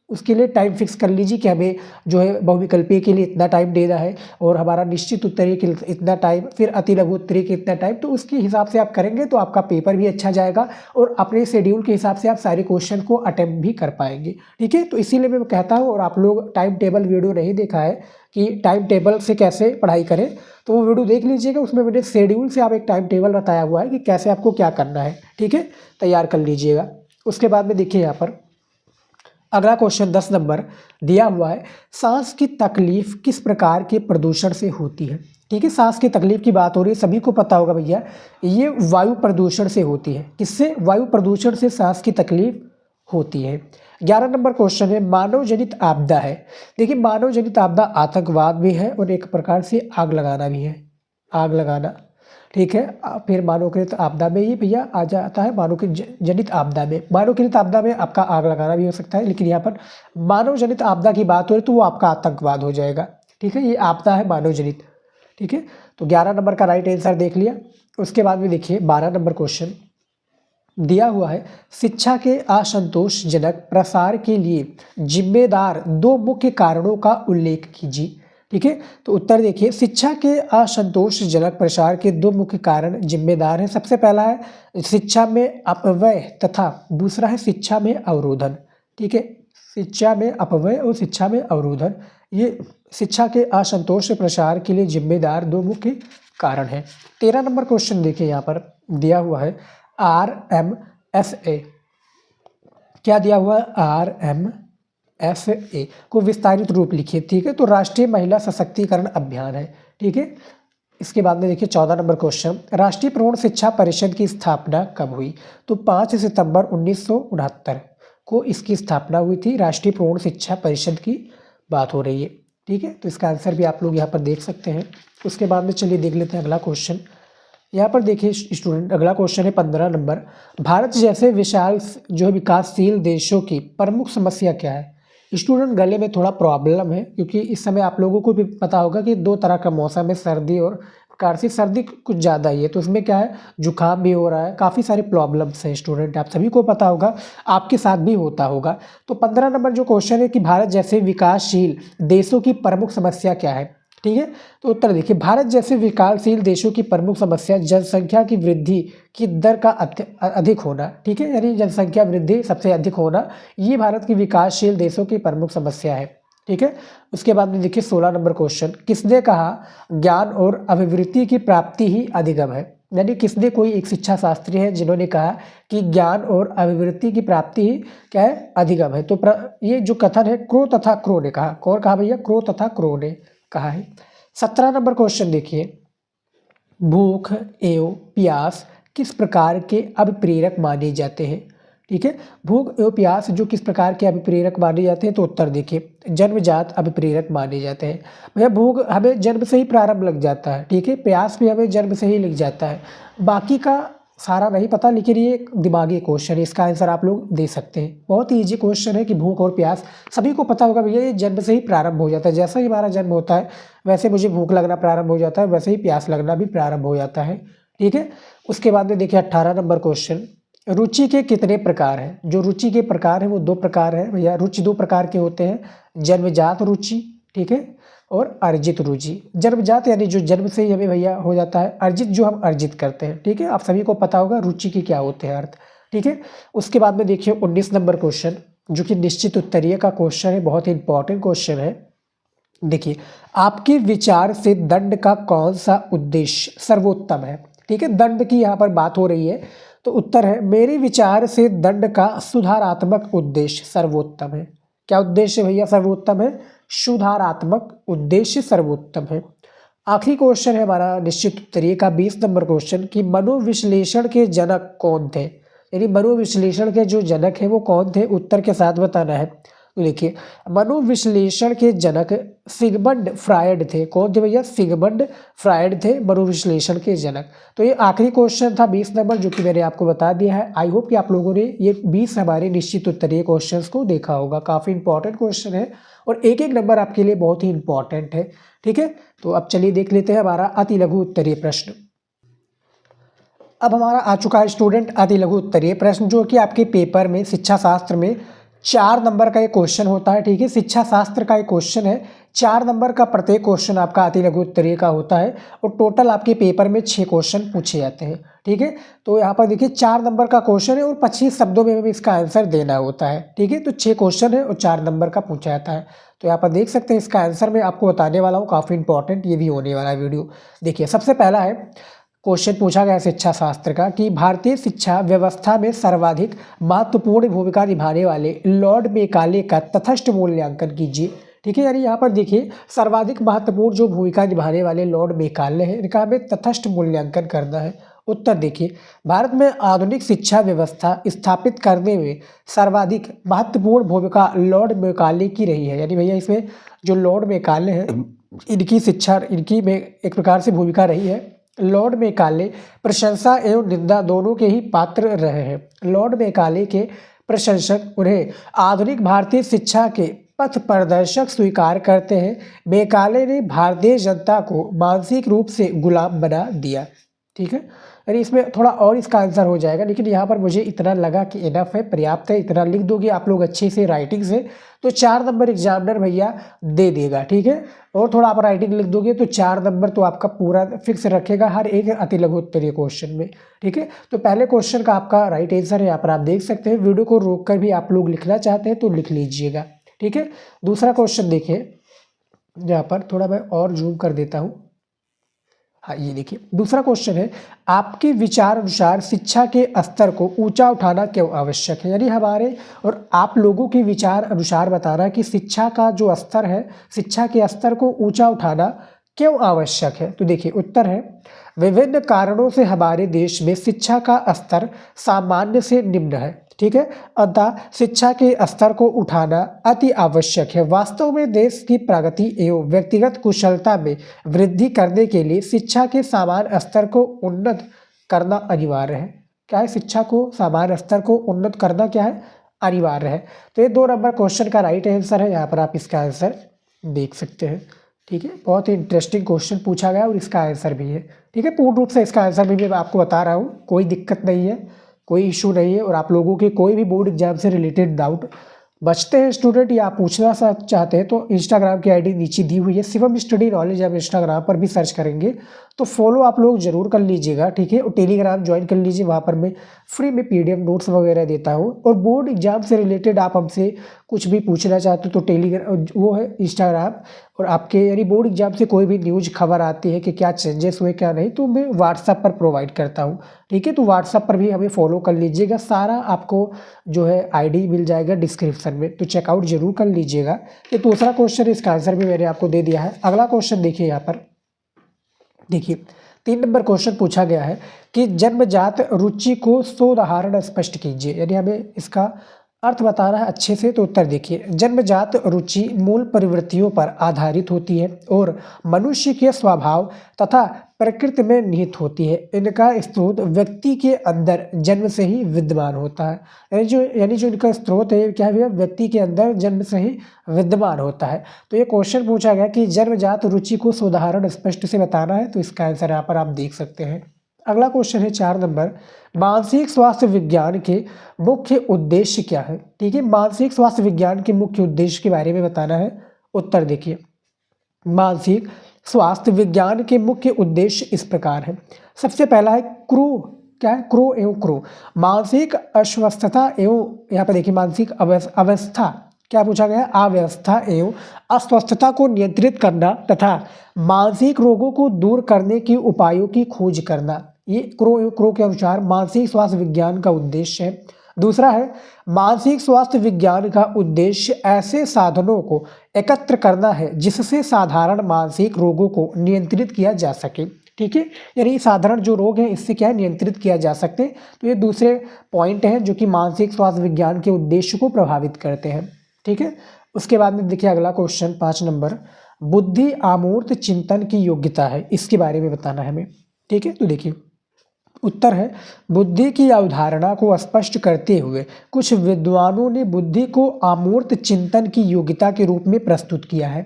उसके लिए टाइम फिक्स कर लीजिए कि हमें जो है बहुविकल्पीय के लिए इतना टाइम देना है और हमारा निश्चित उत्तरीय के लिए इतना टाइम, फिर अति लघु उत्तरीय के इतना टाइम। तो उसके हिसाब से आप करेंगे तो आपका पेपर भी अच्छा जाएगा और अपने शेड्यूल के हिसाब से आप सारे क्वेश्चन को अटेम्प्ट भी कर पाएंगे। ठीक है, तो इसीलिए मैं कहता हूँ, और आप लोग टाइम टेबल वीडियो नहीं देखा है कि टाइम टेबल से कैसे पढ़ाई करें, तो वो वीडियो देख लीजिएगा। उसमें मैंने शेड्यूल से आप एक टाइम टेबल बताया हुआ है कि कैसे आपको क्या करना है। ठीक है, तैयार कर लीजिएगा। उसके बाद में देखिए यहाँ पर अगला क्वेश्चन 10 नंबर दिया हुआ है, सांस की तकलीफ किस प्रकार के प्रदूषण से होती है? ठीक है, सांस की तकलीफ की बात हो रही है, सभी को पता होगा भैया, ये वायु प्रदूषण से होती है। किससे? वायु प्रदूषण से सांस की तकलीफ होती है। 11 नंबर क्वेश्चन है, मानव जनित आपदा है। देखिए मानव जनित आपदा आतंकवाद भी है और एक प्रकार से आग लगाना भी है, आग लगाना। ठीक है, फिर मानवकृत आपदा में ये भैया आ जाता है, मानव जनित आपदा में। मानव जनित आपदा में आपका आग लगाना भी हो सकता है, लेकिन यहाँ पर मानव जनित आपदा की बात हो रही तो वो आपका आतंकवाद हो जाएगा। ठीक है, ये आपदा है मानव जनित। ठीक है, तो 11 नंबर का राइट आंसर देख लिया। उसके बाद में देखिए 12 नंबर क्वेश्चन दिया हुआ है, शिक्षा के असंतोषजनक प्रसार के लिए जिम्मेदार 2 मुख्य कारणों का उल्लेख कीजिए। ठीक है, तो उत्तर देखिए, शिक्षा के असंतोषजनक प्रसार के 2 मुख्य कारण जिम्मेदार हैं। सबसे पहला है शिक्षा में अपव्यय तथा दूसरा है शिक्षा में अवरोधन। ठीक है, शिक्षा में अपव्यय और शिक्षा में अवरोधन, ये शिक्षा के असंतोष प्रसार के लिए जिम्मेदार 2 मुख्य कारण हैं। 13 नंबर क्वेश्चन देखिए यहाँ पर दिया हुआ है, RMSA क्या दिया हुआ है, RMSA को विस्तारित रूप लिखिए। ठीक है, तो राष्ट्रीय महिला सशक्तिकरण अभियान है। ठीक है, इसके बाद में देखिए 14 नंबर क्वेश्चन, राष्ट्रीय प्रौढ़ शिक्षा परिषद की स्थापना कब हुई? तो 5 सितंबर 1969 को इसकी स्थापना हुई थी। राष्ट्रीय प्रौढ़ शिक्षा परिषद की बात हो रही है। ठीक है, तो इसका आंसर भी आप लोग यहाँ पर देख सकते हैं। उसके बाद में चलिए देख लेते हैं अगला क्वेश्चन। यहाँ पर देखिए स्टूडेंट, अगला क्वेश्चन है 15 नंबर, भारत जैसे विशाल जो विकासशील देशों की प्रमुख समस्या क्या है? स्टूडेंट गले में थोड़ा प्रॉब्लम है क्योंकि इस समय आप लोगों को भी पता होगा कि 2 तरह का मौसम है, सर्दी और खांसी। सर्दी कुछ ज़्यादा ही है तो उसमें क्या है, जुकाम भी हो रहा है, काफ़ी सारे प्रॉब्लम्स हैं स्टूडेंट, आप सभी को पता होगा, आपके साथ भी होता होगा। तो 15 नंबर जो क्वेश्चन है कि भारत जैसे विकासशील देशों की प्रमुख समस्या क्या है? ठीक है, तो उत्तर देखिए, भारत जैसे विकासशील देशों की प्रमुख समस्या जनसंख्या की वृद्धि की दर का अधिक होना। ठीक है, यानी जनसंख्या वृद्धि सबसे अधिक होना, ये भारत की विकासशील देशों की प्रमुख समस्या है। ठीक है, उसके बाद में देखिए 16 नंबर क्वेश्चन, किसने कहा ज्ञान और अभिवृत्ति की प्राप्ति ही अधिगम है? यानी किसने, कोई एक शिक्षा शास्त्री है जिन्होंने कहा कि ज्ञान और अभिवृत्ति की प्राप्ति ही क्या है, अधिगम है। तो ये जो कथन है क्रो तथा क्रो ने कहा। कौन कहा भैया? क्रो तथा क्रो ने कहा है। 17 नंबर क्वेश्चन देखिए, भूख एवं प्यास किस प्रकार के अभिप्रेरक माने जाते हैं? ठीक है, भूख एवं प्यास जो किस प्रकार के अभिप्रेरक माने जाते हैं, तो उत्तर देखिए जन्मजात अभिप्रेरक माने जाते हैं। भैया भूख हमें जन्म से ही प्रारंभ लग जाता है, ठीक है, प्यास भी हमें जन्म से ही लग जाता है, बाकी का सारा नहीं पता, लेकिन ये एक दिमागी क्वेश्चन है, इसका आंसर आप लोग दे सकते हैं। बहुत ही ईजी क्वेश्चन है कि भूख और प्यास सभी को पता होगा भैया, ये जन्म से ही प्रारंभ हो जाता है। जैसा ही हमारा जन्म होता है वैसे मुझे भूख लगना प्रारंभ हो जाता है, वैसे ही प्यास लगना भी प्रारंभ हो जाता है, ठीक है। उसके बाद में देखिए 18 नंबर क्वेश्चन, रुचि के कितने प्रकार हैं? जो रुचि के प्रकार हैं वो 2 प्रकार हैं भैया। रुचि 2 प्रकार के होते हैं, जन्मजात रुचि, ठीक है, और अर्जित रुचि। जन्मजात यानी जो जन्म से ही हमें भैया हो जाता है, अर्जित जो हम अर्जित करते हैं, ठीक है। आप सभी को पता होगा रुचि के क्या होते हैं अर्थ, ठीक है। उसके बाद में देखिए 19 नंबर क्वेश्चन, जो कि निश्चित उत्तरीय का क्वेश्चन है, बहुत ही इंपॉर्टेंट क्वेश्चन है। देखिए, आपके विचार से दंड का कौन सा उद्देश्य सर्वोत्तम है? ठीक है, दंड की यहाँ पर बात हो रही है, तो उत्तर है मेरे विचार से दंड का सुधारात्मक उद्देश्य सर्वोत्तम है। क्या उद्देश्य भैया सर्वोत्तम है? सुधारात्मक उद्देश्य सर्वोत्तम है। आखिरी क्वेश्चन है हमारा निश्चित उत्तरीय का 20 नंबर क्वेश्चन कि मनोविश्लेषण के जनक कौन थे? यानी मनोविश्लेषण के जो जनक है वो कौन थे? उत्तर के साथ बताना है। तो देखिए, मनोविश्लेषण के जनक सिगमंड फ्रायड थे। कौन थे भैया? सिगमंड फ्रायड थे मनोविश्लेषण के जनक। तो ये आखिरी क्वेश्चन था 20 नंबर, जो कि मैंने आपको बता दिया है। आई होप कि आप लोगों ने ये 20 हमारे निश्चित उत्तरीय क्वेश्चंस को देखा होगा। काफ़ी इंपॉर्टेंट क्वेश्चन है और एक एक नंबर आपके लिए बहुत ही इंपॉर्टेंट है, ठीक है। तो अब चलिए देख लेते हैं हमारा अति लघु उत्तरीय प्रश्न। अब हमारा आ चुका है स्टूडेंट अति लघु उत्तरीय प्रश्न, जो कि आपके पेपर में शिक्षा शास्त्र में 4 नंबर का एक क्वेश्चन होता है, ठीक है। शिक्षा शास्त्र का एक क्वेश्चन है, 4 नंबर का प्रत्येक क्वेश्चन आपका अति लघु उत्तरीय का होता है और टोटल आपके पेपर में 6 क्वेश्चन पूछे जाते हैं, ठीक है। तो यहाँ पर देखिए 4 नंबर का क्वेश्चन है और 25 शब्दों में हमें इसका आंसर देना होता है, ठीक है। तो 6 क्वेश्चन है और 4 नंबर का पूछा जाता है। तो यहाँ पर देख सकते हैं इसका आंसर मैं आपको बताने वाला हूँ, काफ़ी इंपॉर्टेंट ये भी होने वाला है वीडियो। देखिए, सबसे पहला है क्वेश्चन पूछा गया शिक्षा शास्त्र का कि भारतीय शिक्षा व्यवस्था में सर्वाधिक महत्वपूर्ण भूमिका निभाने वाले लॉर्ड मेकाले का तटस्थ मूल्यांकन कीजिए, ठीक है। यानी यहाँ पर देखिए सर्वाधिक महत्वपूर्ण जो भूमिका निभाने वाले लॉर्ड मेकाले हैं, इनका हमें तटस्थ मूल्यांकन करना है। उत्तर देखिए, भारत में आधुनिक शिक्षा व्यवस्था स्थापित करने में सर्वाधिक महत्वपूर्ण भूमिका लॉर्ड मेकाले की रही है। यानी भैया इसमें जो लॉर्ड मेकाले हैं इनकी शिक्षा, इनकी में एक प्रकार से भूमिका रही है। लॉर्ड मेकाले प्रशंसा एवं निंदा दोनों के ही पात्र रहे हैं। लॉर्ड मेकाले के प्रशंसक उन्हें आधुनिक भारतीय शिक्षा के पथ प्रदर्शक स्वीकार करते हैं। मेकाले ने भारतीय जनता को मानसिक रूप से गुलाम बना दिया, ठीक है। यानी इसमें थोड़ा और इसका आंसर हो जाएगा, लेकिन यहाँ पर मुझे इतना लगा कि इनफ है, पर्याप्त है। इतना लिख दोगे आप लोग अच्छे से राइटिंग से तो 4 नंबर एग्जामिनर भैया दे देगा, ठीक है। और थोड़ा आप राइटिंग लिख दोगे तो 4 नंबर तो आपका पूरा फिक्स रखेगा हर एक अति लघु उत्तरीय क्वेश्चन में, ठीक है। तो पहले क्वेश्चन का आपका राइट आंसर है, यहाँ पर आप देख सकते हैं। वीडियो को रोक कर भी आप लोग लिखना चाहते हैं तो लिख लीजिएगा, ठीक है। दूसरा क्वेश्चन देखिए, यहाँ पर थोड़ा मैं और जूम कर देता हूँ। हाँ, ये देखिए दूसरा क्वेश्चन है, आपके विचार अनुसार शिक्षा के स्तर को ऊंचा उठाना क्यों आवश्यक है? यानी हमारे और आप लोगों के विचार अनुसार बता रहा है कि शिक्षा का जो स्तर है, शिक्षा के स्तर को ऊंचा उठाना क्यों आवश्यक है? तो देखिए उत्तर है, विभिन्न कारणों से हमारे देश में शिक्षा का स्तर सामान्य से निम्न है, ठीक है। अतः शिक्षा के स्तर को उठाना अति आवश्यक है। वास्तव में देश की प्रगति एवं व्यक्तिगत कुशलता में वृद्धि करने के लिए शिक्षा के सामान्य स्तर को उन्नत करना अनिवार्य है। क्या है? शिक्षा को सामान्य स्तर को उन्नत करना क्या है? अनिवार्य है। तो ये 2 नंबर क्वेश्चन का राइट आंसर है, यहाँ पर आप इसका आंसर देख सकते हैं, ठीक है। बहुत ही इंटरेस्टिंग क्वेश्चन पूछा गया और इसका आंसर भी है, ठीक है। पूर्ण रूप से इसका आंसर भी मैं आपको बता रहा हूँ, कोई दिक्कत नहीं है, कोई इशू नहीं है। और आप लोगों के कोई भी बोर्ड एग्जाम से रिलेटेड डाउट बचते हैं स्टूडेंट या आप पूछना चाहते हैं तो इंस्टाग्राम की आईडी नीचे दी हुई है, शिवम स्टडी नॉलेज। आप इंस्टाग्राम पर भी सर्च करेंगे तो फॉलो आप लोग जरूर कर लीजिएगा, ठीक है। और टेलीग्राम ज्वाइन कर लीजिए, वहाँ पर मैं फ्री में PDF नोट्स वगैरह देता हूँ। और बोर्ड एग्जाम से रिलेटेड आप हमसे कुछ भी पूछना चाहते हो तो टेलीग्राम वो है इंस्टाग्राम, और आपके यानी बोर्ड एग्जाम से कोई भी न्यूज़ खबर आती है कि क्या चेंजेस हुए क्या नहीं, तो मैं व्हाट्सएप पर प्रोवाइड करता हूँ। ठीक है, तो व्हाट्सएप पर भी हमें फॉलो कर लीजिएगा, सारा आपको जो है आईडी मिल जाएगा डिस्क्रिप्शन में, तो चेकआउट जरूर कर लीजिएगा। ये दूसरा क्वेश्चन, इसका आंसर भी मैंने आपको दे दिया है। अगला क्वेश्चन देखिए, यहाँ पर देखिए 3 नंबर क्वेश्चन पूछा गया है कि जन्मजात रुचि को सोदाहरण स्पष्ट कीजिए, यानी हमें इसका अर्थ बताना है अच्छे से। तो उत्तर देखिए, जन्मजात रुचि मूल प्रवृत्तियों पर आधारित होती है और मनुष्य के स्वभाव तथा प्रकृति में निहित होती है। इनका स्रोत व्यक्ति के अंदर जन्म से ही विद्यमान होता है, यानी जो इनका स्रोत है क्या है भैया, व्यक्ति के अंदर जन्म से ही विद्यमान होता है। तो ये क्वेश्चन पूछा गया कि जन्मजात रुचि को उदाहरण स्पष्ट से बताना है, तो इसका आंसर यहाँ पर आप देख सकते हैं। अगला क्वेश्चन है 4 नंबर, मानसिक स्वास्थ्य विज्ञान के मुख्य उद्देश्य क्या है। ठीक है, मानसिक स्वास्थ्य विज्ञान के मुख्य उद्देश्य के बारे में बताना है। उत्तर देखिए, मानसिक स्वास्थ्य विज्ञान के मुख्य उद्देश्य इस प्रकार है। सबसे पहला है क्रू, क्या है, क्रो एवं क्रो, मानसिक अस्वस्थता एवं, यहाँ पर देखिए मानसिक अवस्था, क्या पूछा गया है, अव्यवस्था एवं अस्वस्थता को नियंत्रित करना तथा मानसिक रोगों को दूर करने के उपायों की खोज करना, ये क्रो के अनुसार मानसिक स्वास्थ्य विज्ञान का उद्देश्य है। दूसरा है, मानसिक स्वास्थ्य विज्ञान का उद्देश्य ऐसे साधनों को एकत्र करना है जिससे साधारण मानसिक रोगों को नियंत्रित किया जा सके। ठीक है, यानी साधारण जो रोग हैं इससे क्या है, नियंत्रित किया जा सकते। तो ये दूसरे पॉइंट हैं जो कि मानसिक स्वास्थ्य विज्ञान के उद्देश्य को प्रभावित करते हैं। ठीक है, उसके बाद में देखिए अगला क्वेश्चन 5 नंबर, बुद्धि अमूर्त चिंतन की योग्यता है, इसके बारे में बताना है हमें। ठीक है, तो देखिए उत्तर है, बुद्धि की अवधारणा को स्पष्ट करते हुए कुछ विद्वानों ने बुद्धि को अमूर्त चिंतन की योग्यता के रूप में प्रस्तुत किया है।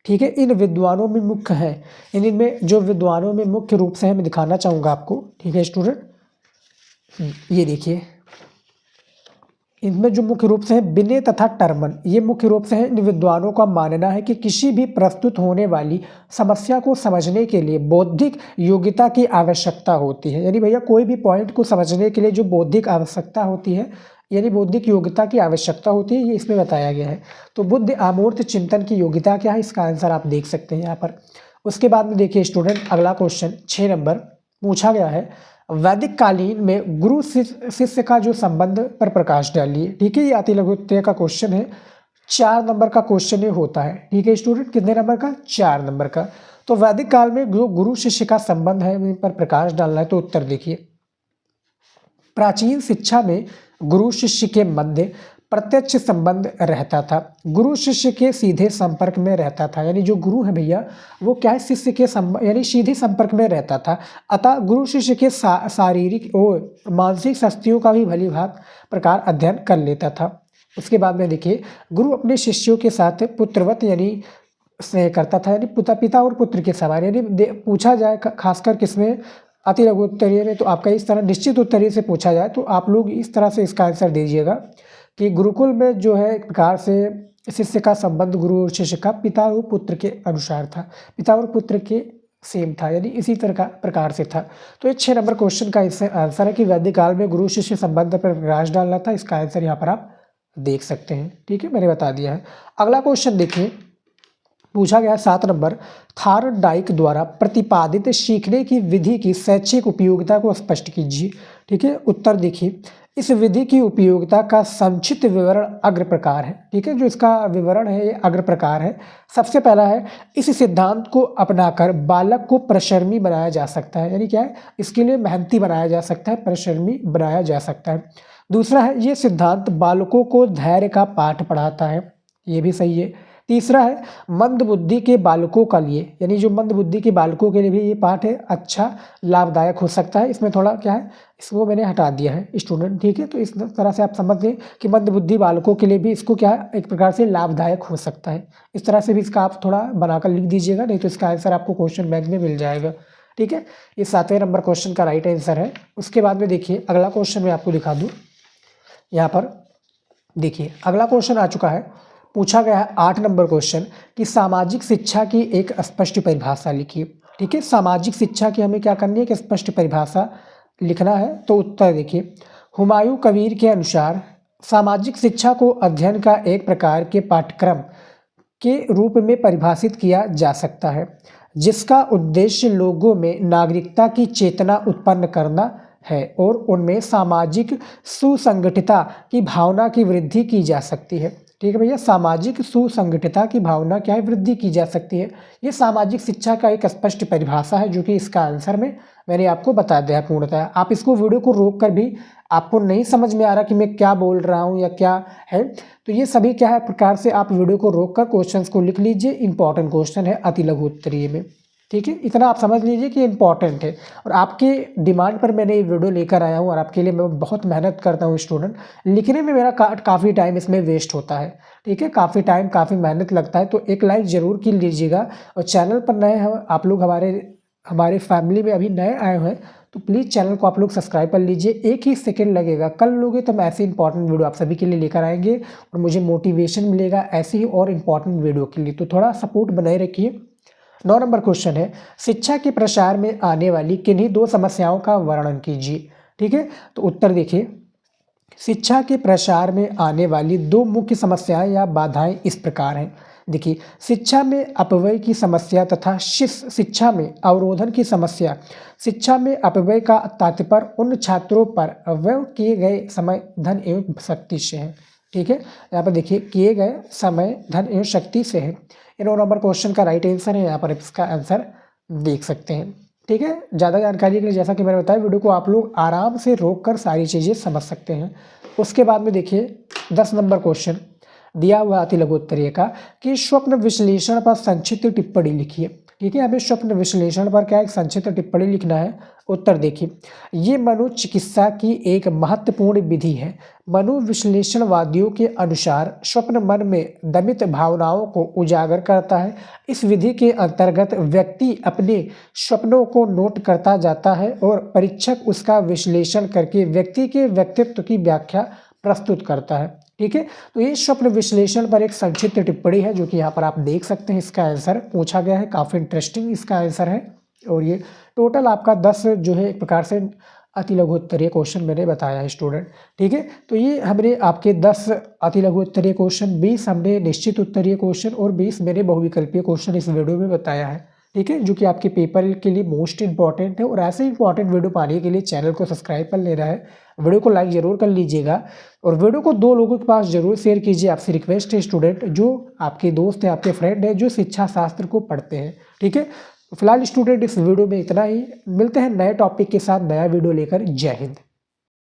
ठीक है, इन विद्वानों में मुख्य है, इनमें जो विद्वानों में मुख्य रूप से है मैं दिखाना चाहूँगा आपको। ठीक है स्टूडेंट, ये देखिए इनमें जो मुख्य रूप से है बिने तथा टर्मन, ये मुख्य रूप से है। इन विद्वानों का मानना है कि किसी भी प्रस्तुत होने वाली समस्या को समझने के लिए बौद्धिक योग्यता की आवश्यकता होती है, यानी भैया कोई भी पॉइंट को समझने के लिए जो बौद्धिक आवश्यकता होती है, यानी बौद्धिक योग्यता की आवश्यकता होती है, ये इसमें बताया गया है। तो बुद्धि अमूर्त चिंतन की योग्यता क्या है, इसका आंसर आप देख सकते हैं यहाँ पर। उसके बाद में देखिए स्टूडेंट अगला क्वेश्चन 6 नंबर पूछा गया है, वैदिक कालीन में गुरु शिष्य का जो संबंध पर प्रकाश डालिए। ठीक है, ये अति लघु उत्तर का क्वेश्चन है, 4 नंबर का क्वेश्चन ये होता है। ठीक है स्टूडेंट, कितने नंबर का, 4 नंबर का। तो वैदिक काल में जो गुरु शिष्य का संबंध है इन पर प्रकाश डालना है। तो उत्तर देखिए, प्राचीन शिक्षा में गुरु शिष्य के मध्य प्रत्यक्ष संबंध रहता था, गुरु शिष्य के सीधे संपर्क में रहता था, यानी जो गुरु है भैया वो क्या है, शिष्य के यानी सीधे संपर्क में रहता था। अतः गुरु शिष्य के शारीरिक और मानसिक शक्तियों का भी भली भांति प्रकार अध्ययन कर लेता था। उसके बाद में देखिए, गुरु अपने शिष्यों के साथ पुत्रवत यानी स्नेह करता था, यानी पिता और पुत्र के समान। यानी पूछा जाए खासकर किसमें, अति लघु उत्तरीय में, तो आपका इस तरह निश्चित उत्तरीय से पूछा जाए तो आप लोग इस तरह से इसका आंसर दीजिएगा कि गुरुकुल में जो है एक प्रकार से शिष्य का संबंध गुरु और शिष्य का पिता और पुत्र के अनुसार था, पिता और पुत्र के सेम था, यानी इसी तरह का प्रकार से था। तो ये 6 नंबर क्वेश्चन का इससे आंसर है कि वैदिक काल में गुरु शिष्य संबंध पर प्रकाश डालना था। इसका आंसर यहाँ पर आप देख सकते हैं। ठीक है, मैंने बता दिया है। अगला क्वेश्चन देखिए, पूछा गया 7 नंबर, थार्नडाइक द्वारा प्रतिपादित सीखने की विधि की शैक्षिक उपयोगिता को स्पष्ट कीजिए। ठीक है, उत्तर देखिए, इस विधि की उपयोगिता का संक्षिप्त विवरण अग्र प्रकार है। ठीक है, जो इसका विवरण है ये अग्र प्रकार है। सबसे पहला है, इस सिद्धांत को अपनाकर बालक को परिश्रमी बनाया जा सकता है, यानी क्या है, इसके लिए मेहनती बनाया जा सकता है, परिश्रमी बनाया जा सकता है। दूसरा है, ये सिद्धांत बालकों को धैर्य का पाठ पढ़ाता है, ये भी सही है। तीसरा है, मंद बुद्धि के बालकों का लिए, यानी जो मंद बुद्धि के बालकों के लिए भी ये पाठ है अच्छा लाभदायक हो सकता है। इसमें थोड़ा क्या है, इसको मैंने हटा दिया है स्टूडेंट। ठीक है, तो इस तरह से आप समझ लें कि मंद बुद्धि बालकों के लिए भी इसको क्या है, एक प्रकार से लाभदायक हो सकता है। इस तरह से भी इसका आप थोड़ा बनाकर लिख दीजिएगा, नहीं तो इसका आंसर आपको क्वेश्चन बैंक में मिल जाएगा। ठीक है, ये 7वें नंबर क्वेश्चन का राइट आंसर है। उसके बाद में देखिए अगला क्वेश्चन मैं आपको दिखा दूँ। यहाँ पर देखिए अगला क्वेश्चन आ चुका है, पूछा गया है 8 नंबर क्वेश्चन कि सामाजिक शिक्षा की एक स्पष्ट परिभाषा लिखिए। ठीक है, सामाजिक शिक्षा की हमें क्या करनी है कि स्पष्ट परिभाषा लिखना है। तो उत्तर देखिए, हुमायूं कबीर के अनुसार सामाजिक शिक्षा को अध्ययन का एक प्रकार के पाठ्यक्रम के रूप में परिभाषित किया जा सकता है, जिसका उद्देश्य लोगों में नागरिकता की चेतना उत्पन्न करना है और उनमें सामाजिक सुसंगठितता की भावना की वृद्धि की जा सकती है। ठीक है भैया, सामाजिक सुसंगठितता की भावना क्या है, वृद्धि की जा सकती है। ये सामाजिक शिक्षा का एक स्पष्ट परिभाषा है जो कि इसका आंसर में मैंने आपको बता दिया है पूर्णतः। आप इसको वीडियो को रोक कर भी आपको नहीं समझ में आ रहा कि मैं क्या बोल रहा हूँ या क्या है, तो ये सभी क्या है प्रकार से आप वीडियो को रोक कर क्वेश्चंस को लिख लीजिए। इंपॉर्टेंट क्वेश्चन है अति लघु उत्तरीय में। ठीक है, इतना आप समझ लीजिए कि इंपॉर्टेंट है और आपके डिमांड पर मैंने ये वीडियो लेकर आया हूँ और आपके लिए मैं बहुत मेहनत करता हूँ स्टूडेंट। लिखने में मेरा काफ़ी टाइम इसमें वेस्ट होता है। ठीक है, काफ़ी टाइम काफ़ी मेहनत लगता है, तो एक लाइक ज़रूर कर लीजिएगा। और चैनल पर नए हैं आप लोग, हमारे फैमिली में अभी नए आए हैं, तो प्लीज़ चैनल को आप लोग सब्सक्राइब कर लीजिए। एक ही सेकंड लगेगा, कर लोगे तो हम ऐसे इंपॉर्टेंट वीडियो आप सभी के लिए लेकर आएंगे और मुझे मोटिवेशन मिलेगा ऐसे ही और इम्पॉर्टेंट वीडियो के लिए, तो थोड़ा सपोर्ट बनाए रखिए। 9 नंबर क्वेश्चन है, शिक्षा के प्रसार में आने वाली किन्हीं 2 समस्याओं का वर्णन कीजिए। ठीक है, तो उत्तर देखिए, शिक्षा के प्रसार में आने वाली 2 मुख्य समस्याएं या बाधाएं इस प्रकार हैं। देखिए, शिक्षा में अपव्यय की समस्या तथा शिक्षा में अवरोधन की समस्या। शिक्षा में अपव्यय का तात्पर्य उन छात्रों पर व्यय किए गए समय, धन एवं शक्ति से है। ठीक है, यहाँ पर देखिए किए गए समय, धन एवं शक्ति से है। ये 9 नंबर क्वेश्चन का राइट आंसर है, यहाँ पर इसका आंसर देख सकते हैं। ठीक है, ज़्यादा जानकारी के लिए जैसा कि मैंने बताया वीडियो को आप लोग आराम से रोक कर सारी चीज़ें समझ सकते हैं। उसके बाद में देखिए 10 नंबर क्वेश्चन दिया हुआ अति लघु उत्तरीय का कि स्वप्न विश्लेषण पर संक्षिप्त टिप्पणी लिखिए। ठीक है, हमें स्वप्न विश्लेषण पर क्या एक संक्षिप्त टिप्पणी लिखना है। उत्तर देखिए, ये मनोचिकित्सा की एक महत्वपूर्ण विधि है। मनोविश्लेषणवादियों के अनुसार स्वप्न मन में दमित भावनाओं को उजागर करता है। इस विधि के अंतर्गत व्यक्ति अपने स्वप्नों को नोट करता जाता है और परीक्षक उसका विश्लेषण करके व्यक्ति के व्यक्तित्व की व्याख्या प्रस्तुत करता है। ठीक है, तो ये स्वप्न विश्लेषण पर एक संक्षिप्त टिप्पणी है जो कि यहाँ पर आप देख सकते हैं। इसका आंसर पूछा गया है, काफ़ी इंटरेस्टिंग इसका आंसर है। और ये टोटल आपका 10 जो है एक प्रकार से अति लघु उत्तरीय क्वेश्चन मैंने बताया है स्टूडेंट। ठीक है, तो ये हमने आपके 10 अति लघु उत्तरीय क्वेश्चन, 20 हमने निश्चित उत्तरीय क्वेश्चन और 20 मैंने बहुविकल्पीय क्वेश्चन इस वीडियो में बताया है। ठीक है, जो कि आपके पेपर के लिए मोस्ट इंपॉर्टेंट है। और ऐसे इंपॉर्टेंट वीडियो पाने के लिए चैनल को सब्सक्राइब कर लेना है, वीडियो को लाइक ज़रूर कर लीजिएगा और वीडियो को 2 लोगों के पास जरूर शेयर कीजिए। आपसे रिक्वेस्ट है स्टूडेंट, जो आपके दोस्त हैं, आपके फ्रेंड हैं जो शिक्षा शास्त्र को पढ़ते हैं। ठीक है, फिलहाल स्टूडेंट इस वीडियो में इतना ही। मिलते हैं नए टॉपिक के साथ, नया वीडियो लेकर। जय हिंद।